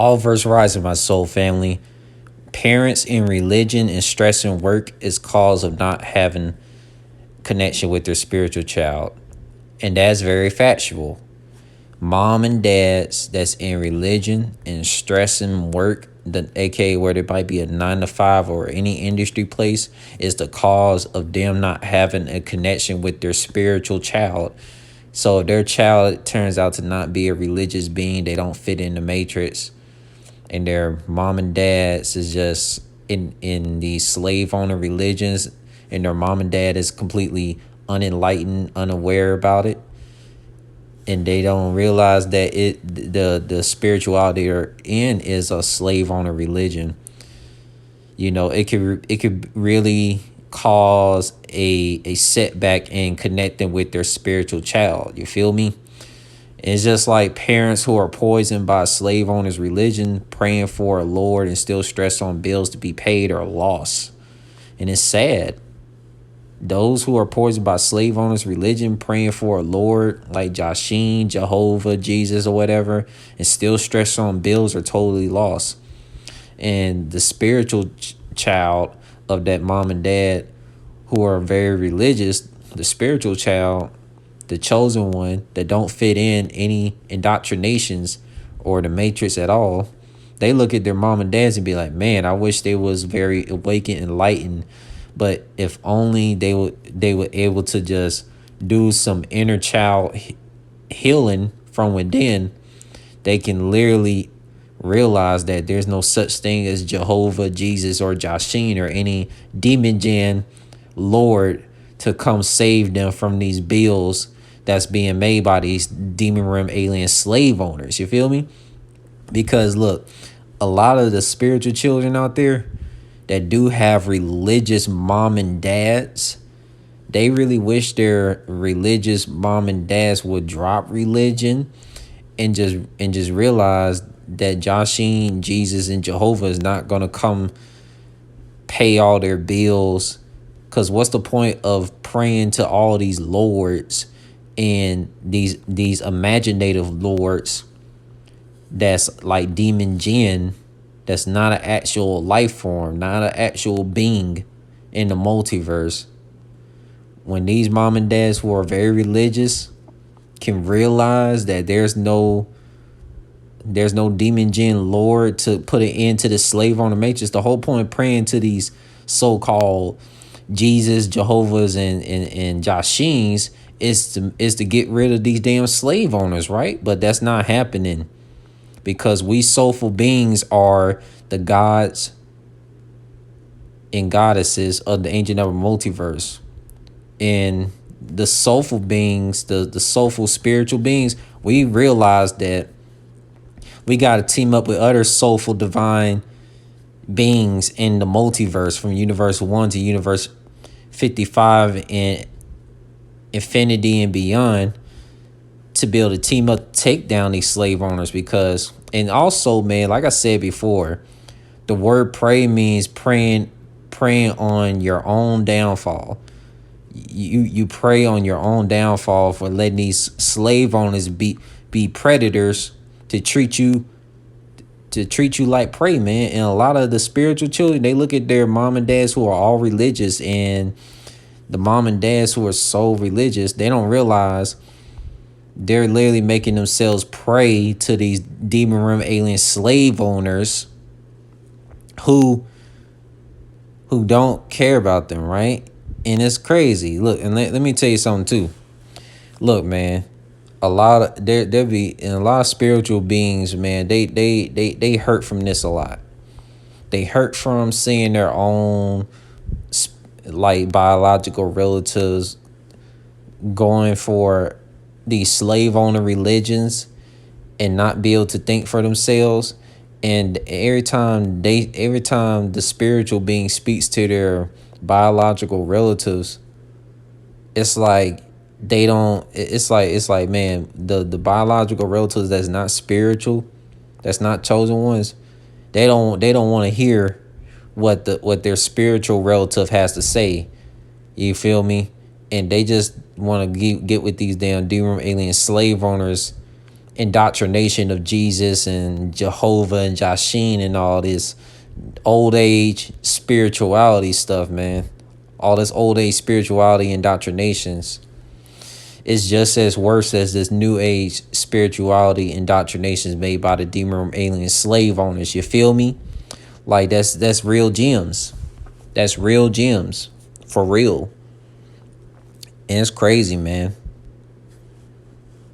All verse rising, my soul family. Parents in religion and stress and work is cause of not having connection with their spiritual child. And that's very factual. Mom and dads that's in religion and stress and work, the aka where there might be a 9 to 5 or any industry place, is the cause of them not having a connection with their spiritual child. So if their child turns out to not be a religious being, they don't fit in the matrix, and their mom and dads is just in these slave owner religions, and their mom and dad is completely unenlightened, unaware about it, and they don't realize that the spirituality they're in is a slave owner religion. It could really cause a setback in connecting with their spiritual child. You feel me? It's just like parents who are poisoned by slave owners' religion, praying for a Lord and still stressed on bills to be paid or lost. And it's sad. Those who are poisoned by slave owners' religion, praying for a Lord like Jasheen, Jehovah, Jesus, or whatever, and still stressed on bills are totally lost. And the spiritual child of that mom and dad who are very religious, the spiritual child, the chosen one that don't fit in any indoctrinations or the matrix at all, they look at their mom and dads and be like, man, I wish they was very awakened, enlightened. But if only they were able to just do some inner child healing from within, they can literally realize that there's no such thing as Jehovah, Jesus, or Jasheen or any demon gen Lord to come save them from these bills that's being made by these demon realm alien slave owners. You feel me? Because look, a lot of the spiritual children out there that do have religious mom and dads, they really wish their religious mom and dads would drop religion and just realize that Jasheen, Jesus, and Jehovah is not gonna come pay all their bills. Cause what's the point of praying to all these lords and these imaginative lords that's like demon jinn, that's not an actual life form, not an actual being in the multiverse, when these mom and dads who are very religious can realize that there's no demon jinn lord to put an end to the slave owner matrix. The whole point of praying to these so-called Jesus, Jehovah's, and Jasheens is to get rid of these damn slave owners, right? But that's not happening, because we soulful beings are the gods and goddesses of the ancient ever multiverse. And the soulful beings, the soulful spiritual beings, we realize that we got to team up with other soulful divine beings in the multiverse, from universe 1 to universe 55 and infinity and beyond, to be able to team up to take down these slave owners. Because, and also, man, like I said before, the word pray means praying on your own downfall. You pray on your own downfall for letting these slave owners be predators to treat you like prey, man. And a lot of the spiritual children, they look at their mom and dads who are all religious, and the mom and dads who are so religious, they don't realize they're literally making themselves prey to these demon realm alien slave owners who don't care about them, right? And it's crazy. Look, and let me tell you something too. Look, man, a lot of there be, and a lot of spiritual beings, man, they hurt from this a lot. They hurt from seeing their own like biological relatives going for these slave owner religions and not be able to think for themselves. And every time the spiritual being speaks to their biological relatives, it's like they don't, it's like man, the biological relatives that's not spiritual, that's not chosen ones, they don't want to hear what their spiritual relative has to say. You feel me? And they just want to get with these damn demon alien slave owners indoctrination of Jesus and Jehovah and Jasheen and all this old age spirituality stuff, man. All this old age spirituality indoctrinations is just as worse as this new age spirituality indoctrinations made by the demon alien slave owners. You feel me? Like that's real gems. That's real gems. For real. And it's crazy, man.